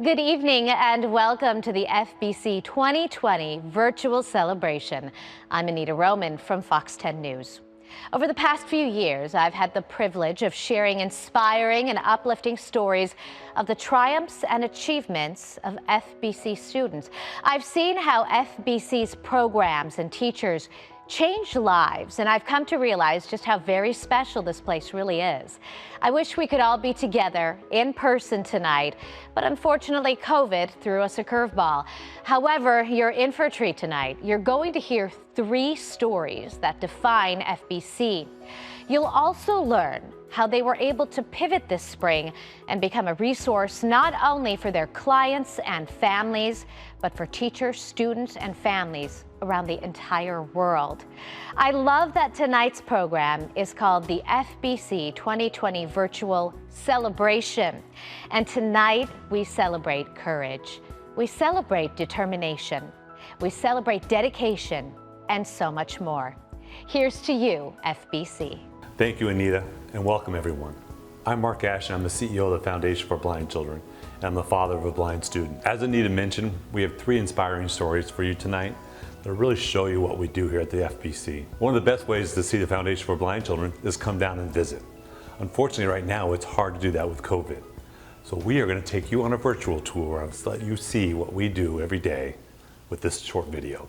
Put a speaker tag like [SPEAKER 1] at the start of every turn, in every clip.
[SPEAKER 1] Good evening and welcome to the FBC 2020 virtual celebration. I'm Anita Roman from Fox 10 News. Over the past few years, I've had the privilege of sharing inspiring and uplifting stories of the triumphs and achievements of FBC students. I've seen how FBC's programs and teachers change lives, and I've come to realize just how very special this place really is. I wish we could all be together in person tonight, but unfortunately COVID threw us a curveball. However, you're in for a treat tonight. You're going to hear 3 stories that define FBC. You'll also learn how they were able to pivot this spring and become a resource not only for their clients and families, but for teachers, students, and families around the entire world. I love that tonight's program is called the FBC 2020 Virtual Celebration. And tonight we celebrate courage. We celebrate determination. We celebrate dedication and so much more. Here's to you, FBC.
[SPEAKER 2] Thank you, Anita, and welcome everyone. I'm Mark Ashton. I'm the CEO of the Foundation for Blind Children, and I'm the father of a blind student. As Anita mentioned, we have 3 inspiring stories for you tonight that really show you what we do here at the FBC. One of the best ways to see the Foundation for Blind Children is come down and visit. Unfortunately, right now, it's hard to do that with COVID. So we are going to take you on a virtual tour and let you see what we do every day with this short video.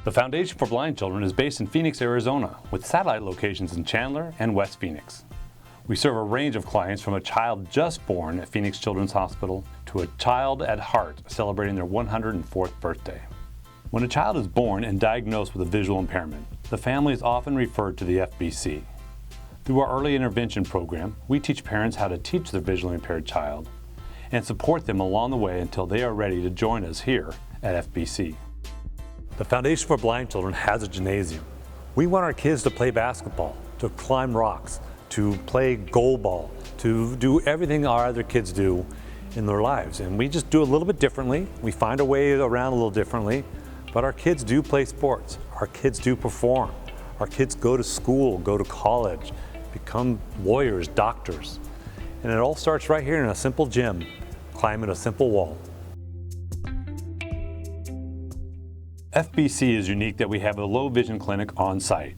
[SPEAKER 2] The Foundation for Blind Children is based in Phoenix, Arizona, with satellite locations in Chandler and West Phoenix. We serve a range of clients from a child just born at Phoenix Children's Hospital to a child at heart celebrating their 104th birthday. When a child is born and diagnosed with a visual impairment, the family is often referred to the FBC. Through our early intervention program, we teach parents how to teach their visually impaired child and support them along the way until they are ready to join us here at FBC. The Foundation for Blind Children has a gymnasium. We want our kids to play basketball, to climb rocks, to play goal ball, to do everything our other kids do in their lives. And we just do a little bit differently. We find a way around a little differently, but our kids do play sports. Our kids do perform. Our kids go to school, go to college, become lawyers, doctors. And it all starts right here in a simple gym, climbing a simple wall. FBC is unique that we have a low vision clinic on site.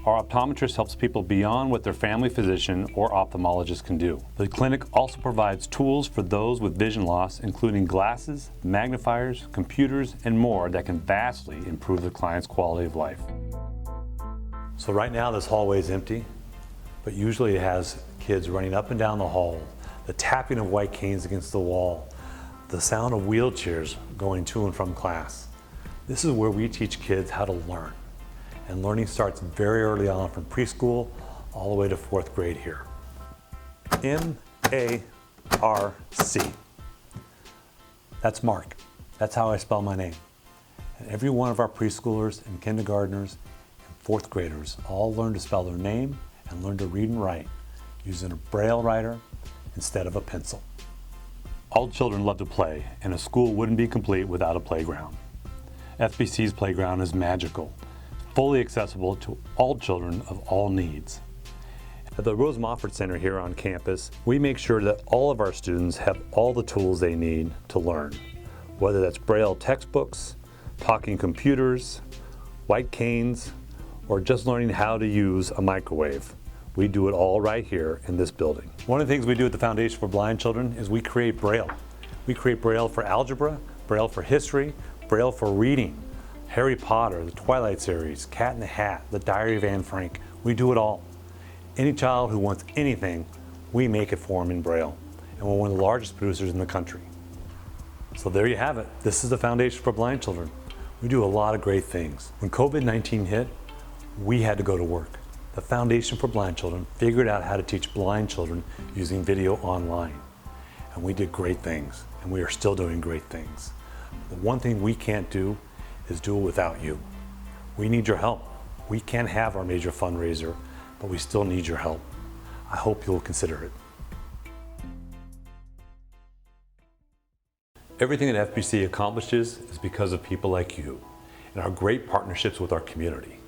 [SPEAKER 2] Our optometrist helps people beyond what their family physician or ophthalmologist can do. The clinic also provides tools for those with vision loss, including glasses, magnifiers, computers, and more that can vastly improve the client's quality of life. So right now this hallway is empty, but usually it has kids running up and down the hall, the tapping of white canes against the wall, the sound of wheelchairs going to and from class. This is where we teach kids how to learn. And learning starts very early on from preschool all the way to 4th grade here. M-A-R-C. That's Mark. That's how I spell my name. And every one of our preschoolers and kindergartners and 4th graders all learn to spell their name and learn to read and write using a braille writer instead of a pencil. All children love to play, and a school wouldn't be complete without a playground. FBC's playground is magical, fully accessible to all children of all needs. At the Rose Mofford Center here on campus, we make sure that all of our students have all the tools they need to learn, whether that's Braille textbooks, talking computers, white canes, or just learning how to use a microwave. We do it all right here in this building. One of the things we do at the Foundation for Blind Children is we create Braille. We create Braille for algebra, Braille for history, Braille for reading, Harry Potter, the Twilight series, Cat in the Hat, the Diary of Anne Frank. We do it all. Any child who wants anything, we make it for them in Braille. And we're one of the largest producers in the country. So there you have it. This is the Foundation for Blind Children. We do a lot of great things. When COVID-19 hit, we had to go to work. The Foundation for Blind Children figured out how to teach blind children using video online. And we did great things, and we are still doing great things. The one thing we can't do is do it without you. We need your help. We can't have our major fundraiser, but we still need your help. I hope you'll consider it. Everything that FBC accomplishes is because of people like you and our great partnerships with our community.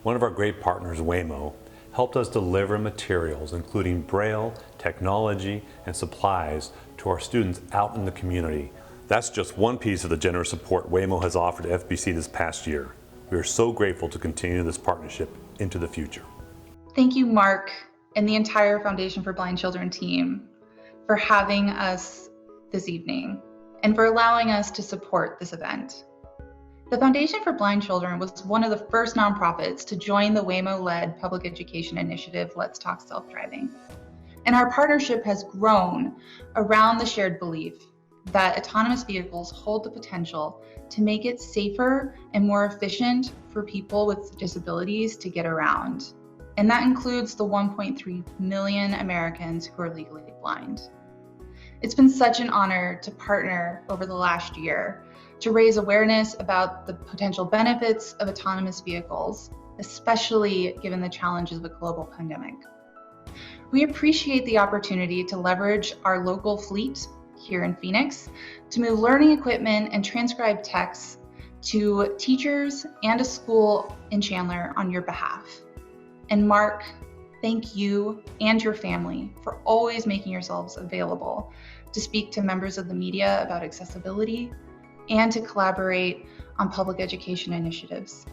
[SPEAKER 2] One of our great partners, Waymo, helped us deliver materials, including Braille, technology, and supplies to our students out in the community. That's just one piece of the generous support Waymo has offered to FBC this past year. We are so grateful to continue this partnership into the future.
[SPEAKER 3] Thank you, Mark, and the entire Foundation for Blind Children team for having us this evening and for allowing us to support this event. The Foundation for Blind Children was one of the first nonprofits to join the Waymo-led public education initiative, Let's Talk Self-Driving. And our partnership has grown around the shared belief that autonomous vehicles hold the potential to make it safer and more efficient for people with disabilities to get around. And that includes the 1.3 million Americans who are legally blind. It's been such an honor to partner over the last year to raise awareness about the potential benefits of autonomous vehicles, especially given the challenges of a global pandemic. We appreciate the opportunity to leverage our local fleet here in Phoenix to move learning equipment and transcribe texts to teachers and a school in Chandler on your behalf. And Mark, thank you and your family for always making yourselves available to speak to members of the media about accessibility and to collaborate on public education initiatives.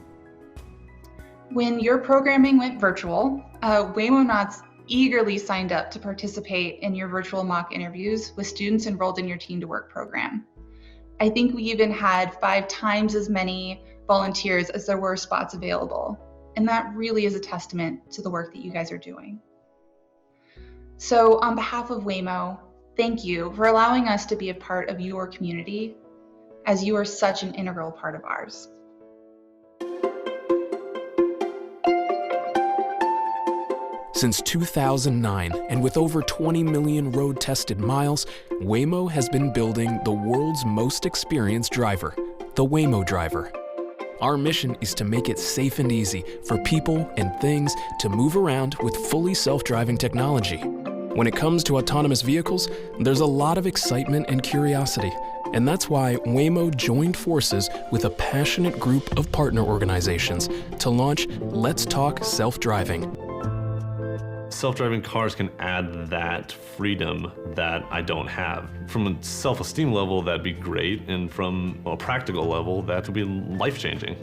[SPEAKER 3] When your programming went virtual, Waymonauts eagerly signed up to participate in your virtual mock interviews with students enrolled in your Teen to Work program. I think we even had 5 times as many volunteers as there were spots available. And that really is a testament to the work that you guys are doing. So on behalf of Waymo, thank you for allowing us to be a part of your community, as you are such an integral part of ours.
[SPEAKER 4] Since 2009, and with over 20 million road-tested miles, Waymo has been building the world's most experienced driver, the Waymo Driver. Our mission is to make it safe and easy for people and things to move around with fully self-driving technology. When it comes to autonomous vehicles, there's a lot of excitement and curiosity, and that's why Waymo joined forces with a passionate group of partner organizations to launch Let's Talk Self-Driving.
[SPEAKER 5] Self-driving cars can add that freedom that I don't have. From a self-esteem level, that'd be great, and from a practical level, that would be life-changing.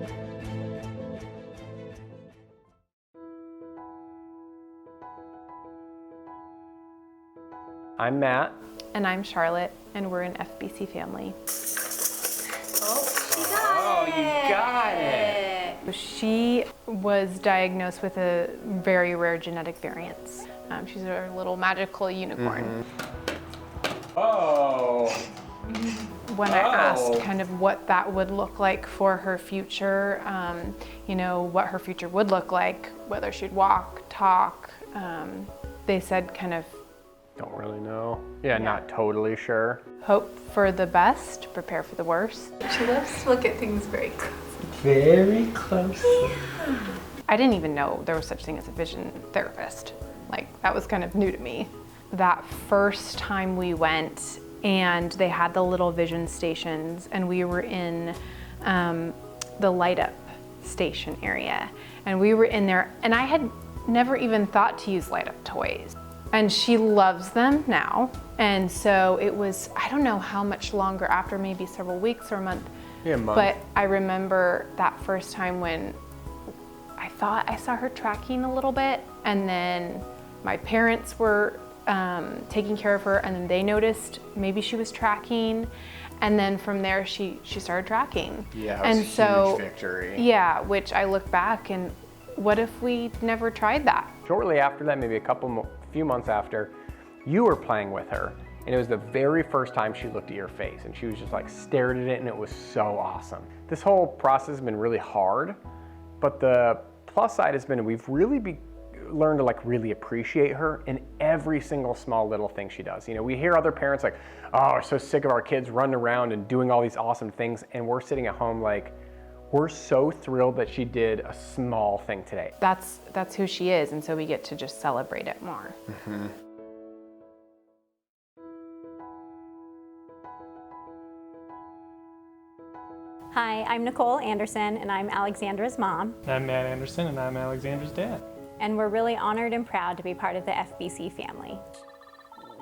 [SPEAKER 6] I'm Matt.
[SPEAKER 7] And I'm Charlotte, and we're an FBC family.
[SPEAKER 6] Oh, you got it!
[SPEAKER 7] She was diagnosed with a very rare genetic variant. She's a little magical unicorn.
[SPEAKER 6] Oh!
[SPEAKER 7] When I asked kind of what that would look like for her future, you know, what her future would look like, whether she'd walk, talk, they said kind of,
[SPEAKER 6] Don't really know. Yeah, not totally sure.
[SPEAKER 7] hope for the best, prepare for the worst.
[SPEAKER 8] She loves to look at things very close.
[SPEAKER 6] Very close.
[SPEAKER 7] I didn't even know there was such thing as a vision therapist. Like, that was kind of new to me. That first time we went and they had the little vision stations and we were in the light up station area. And we were in there and I had never even thought to use light up toys. And she loves them now. And so it was, I don't know how much longer after, maybe several weeks or a month.
[SPEAKER 6] Yeah, a month.
[SPEAKER 7] But I remember that first time when I thought I saw her tracking a little bit, and then my parents were taking care of her, and then they noticed maybe she was tracking, and then from there she started tracking.
[SPEAKER 6] Yeah, it
[SPEAKER 7] and
[SPEAKER 6] was a
[SPEAKER 7] so,
[SPEAKER 6] huge victory.
[SPEAKER 7] Yeah, which I look back and what if we never tried that?
[SPEAKER 6] Shortly after that, maybe a few months after, you were playing with her, and it was the very first time she looked at your face, and she was just like stared at it, and it was so awesome. This whole process has been really hard, but the plus side has been we've really learned to like really appreciate her in every single small little thing she does. You know, we hear other parents like, oh, we're so sick of our kids running around and doing all these awesome things, and we're sitting at home like, we're so thrilled that she did a small thing today.
[SPEAKER 7] That's who she is, and so we get to just celebrate it more.
[SPEAKER 6] Mm-hmm.
[SPEAKER 9] Hi, I'm Nicole Anderson, and I'm Alexandra's mom.
[SPEAKER 10] I'm Matt Anderson, and I'm Alexandra's dad.
[SPEAKER 9] and we're really honored and proud to be part of the FBC family.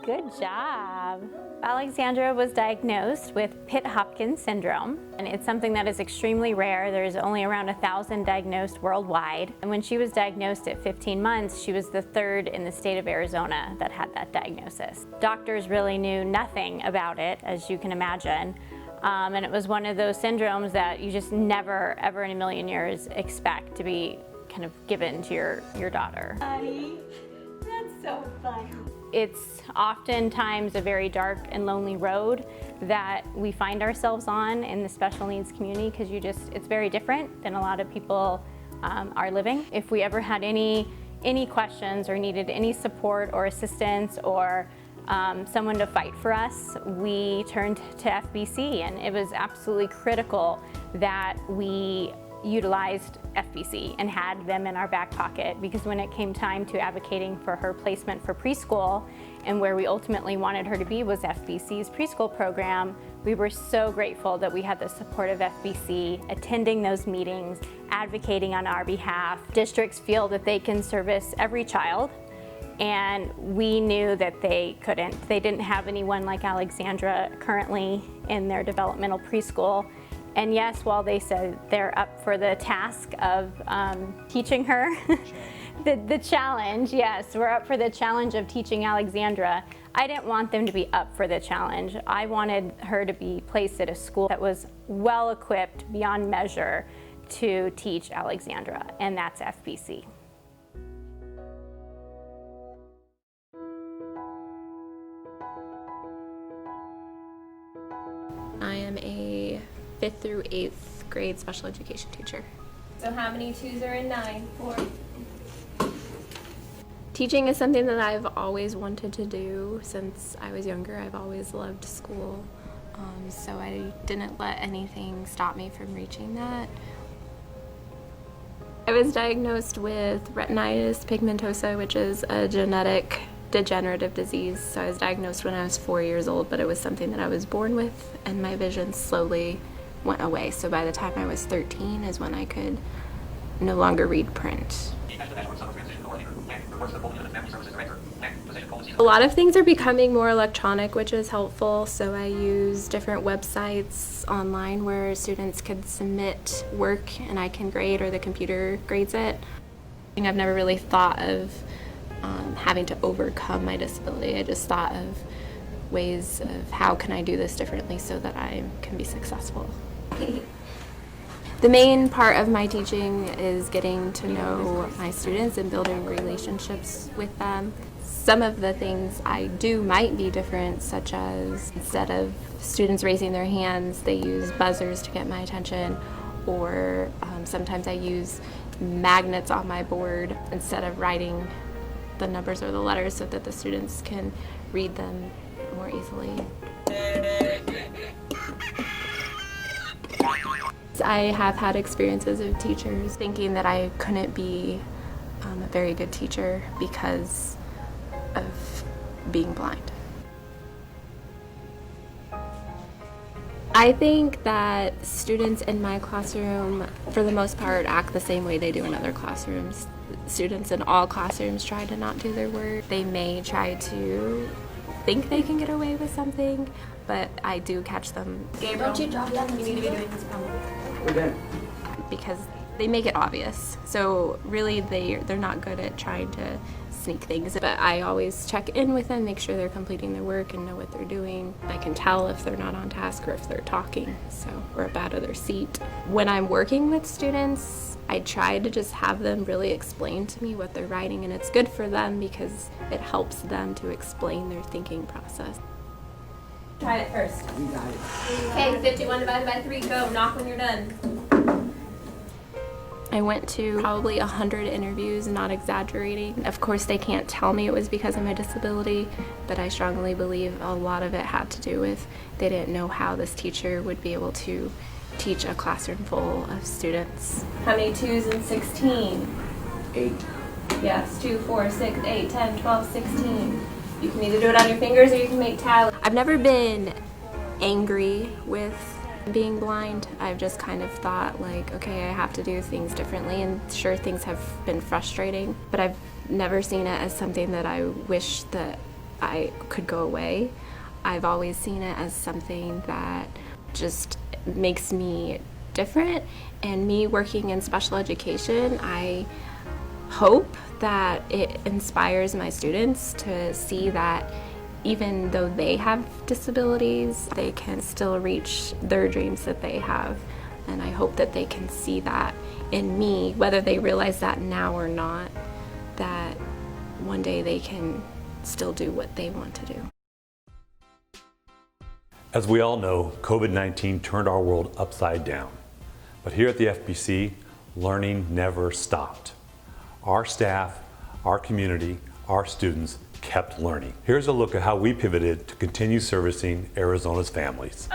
[SPEAKER 9] Good job. Alexandra was diagnosed with Pitt-Hopkins syndrome, and it's something that is extremely rare. There's only around 1,000 diagnosed worldwide. And when she was diagnosed at 15 months, she was the third in the state of Arizona that had that diagnosis. Doctors really knew nothing about it, as you can imagine. And it was one of those syndromes that you just never, ever in a million years expect to be kind of given to your daughter.
[SPEAKER 10] Honey, that's so fun.
[SPEAKER 9] It's oftentimes a very dark and lonely road that we find ourselves on in the special needs community because it's very different than a lot of people are living. If we ever had any questions or needed any support or assistance or someone to fight for us, we turned to FBC, and it was absolutely critical that we utilized FBC and had them in our back pocket, because when it came time to advocating for her placement for preschool and where we ultimately wanted her to be was FBC's preschool program, we were so grateful that we had the support of FBC attending those meetings, advocating on our behalf. Districts feel that they can service every child, and we knew that they couldn't. They didn't have anyone like Alexandra currently in their developmental preschool. And yes, while they said they're up for the task of teaching her, the challenge, yes, we're up for the challenge of teaching Alexandra. I didn't want them to be up for the challenge. I wanted her to be placed at a school that was well equipped beyond measure to teach Alexandra, and that's FBC.
[SPEAKER 11] I am a 5th through 8th grade special education teacher.
[SPEAKER 10] So how many 2s are in 9? 4.
[SPEAKER 11] Teaching is something that I've always wanted to do since I was younger. I've always loved school, so I didn't let anything stop me from reaching that. I was diagnosed with retinitis pigmentosa, which is a genetic degenerative disease. So I was diagnosed when I was 4 years old, but it was something that I was born with, and my vision slowly went away. So by the time I was 13 is when I could no longer read print. A lot of things are becoming more electronic, which is helpful. So I use different websites online where students can submit work and I can grade, or the computer grades it. I've never really thought of having to overcome my disability. I just thought of ways of how can I do this differently so that I can be successful. The main part of my teaching is getting to know my students and building relationships with them. Some of the things I do might be different, such as instead of students raising their hands, they use buzzers to get my attention, or sometimes I use magnets on my board instead of writing the numbers or the letters so that the students can read them more easily. I have had experiences of teachers thinking that I couldn't be a very good teacher because of being blind. I think that students in my classroom, for the most part, act the same way they do in other classrooms. Students in all classrooms try to not do their work. They may try to think they can get away with something, but I do catch them. Gabriel, don't you drop that? You need to be doing this problem. We're done. Because they make it obvious. So really they're not good at trying to sneak things. But I always check in with them, make sure they're completing their work and know what they're doing. I can tell if they're not on task or if they're talking, or up out of their seat. When I'm working with students, I try to just have them really explain to me what they're writing, and it's good for them because it helps them to explain their thinking process.
[SPEAKER 10] Try it first. You got it. Okay, 51 divided by 3, go. Knock when you're done.
[SPEAKER 11] I went to probably 100 interviews, not exaggerating. Of course, they can't tell me it was because of my disability, but I strongly believe a lot of it had to do with they didn't know how this teacher would be able to teach a classroom full of students.
[SPEAKER 10] How many 2s in 16?
[SPEAKER 12] 8.
[SPEAKER 10] Yes, 2, 4, 6, 8, 10, 12, 16. You can either do it on your fingers or you can make tally.
[SPEAKER 11] I've never been angry with being blind. I've just kind of thought like, okay, I have to do things differently, and sure, things have been frustrating, but I've never seen it as something that I wish that I could go away. I've always seen it as something that just makes me different, and me working in special education, I hope that it inspires my students to see that even though they have disabilities, they can still reach their dreams that they have. And I hope that they can see that in me, whether they realize that now or not, that one day they can still do what they want to do.
[SPEAKER 2] As we all know, COVID-19 turned our world upside down. But here at the FBC, learning never stopped. Our staff, our community, our students kept learning. Here's a look at how we pivoted to continue servicing Arizona's families.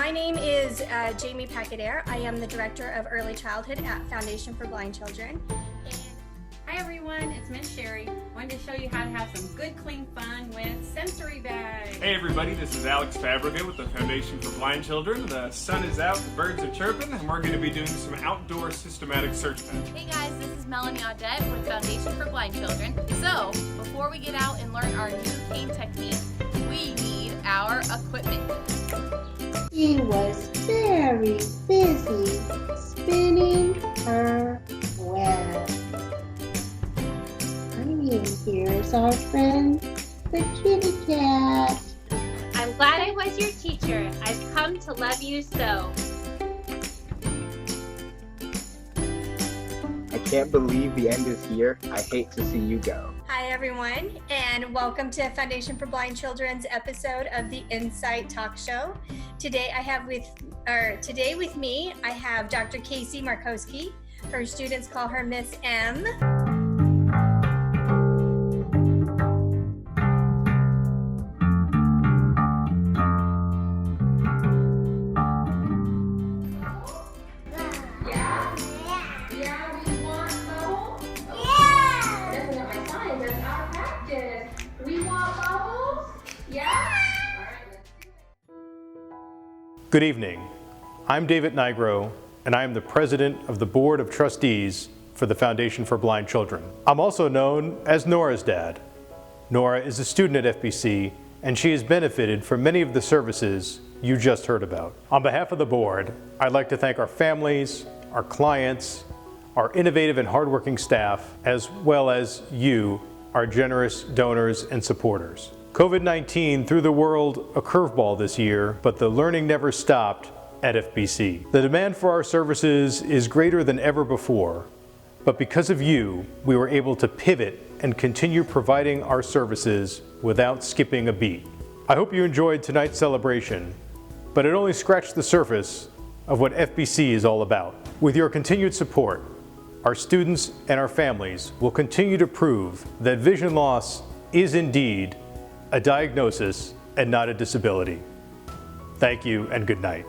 [SPEAKER 12] My name is Jamie Pacadair. I am the Director of Early Childhood at Foundation for Blind Children.
[SPEAKER 13] Hi everyone, it's Miss Sherry. I wanted to show you how to have some good clean fun with sensory bags.
[SPEAKER 14] Hey everybody, this is Alex Fabregat with the Foundation for Blind Children. The sun is out, the birds are chirping, and we're going to be doing some outdoor systematic search bags.
[SPEAKER 15] Hey guys, this is Melanie Audette with Foundation for Blind Children. So, before we get out and learn our new cane technique, we need our equipment.
[SPEAKER 16] She was very busy spinning her web. And here's our friend, the kitty cat.
[SPEAKER 10] I'm glad I was your teacher. I've come to love you so.
[SPEAKER 17] I can't believe the end is here. I hate to see you go.
[SPEAKER 12] Hi everyone, and welcome to Foundation for Blind Children's episode of the Insight Talk Show. Today with me, I have Dr. Casey Markowski. Her students call her Miss M.
[SPEAKER 18] Good evening. I'm David Nigro, and I am the President of the Board of Trustees for the Foundation for Blind Children. I'm also known as Nora's dad. Nora is a student at FBC, and she has benefited from many of the services you just heard about. On behalf of the board, I'd like to thank our families, our clients, our innovative and hardworking staff, as well as you, our generous donors and supporters. COVID-19 threw the world a curveball this year, but the learning never stopped at FBC. The demand for our services is greater than ever before, but because of you, we were able to pivot and continue providing our services without skipping a beat. I hope you enjoyed tonight's celebration, but it only scratched the surface of what FBC is all about. With your continued support, our students and our families will continue to prove that vision loss is indeed a diagnosis and not a disability. Thank you and good night.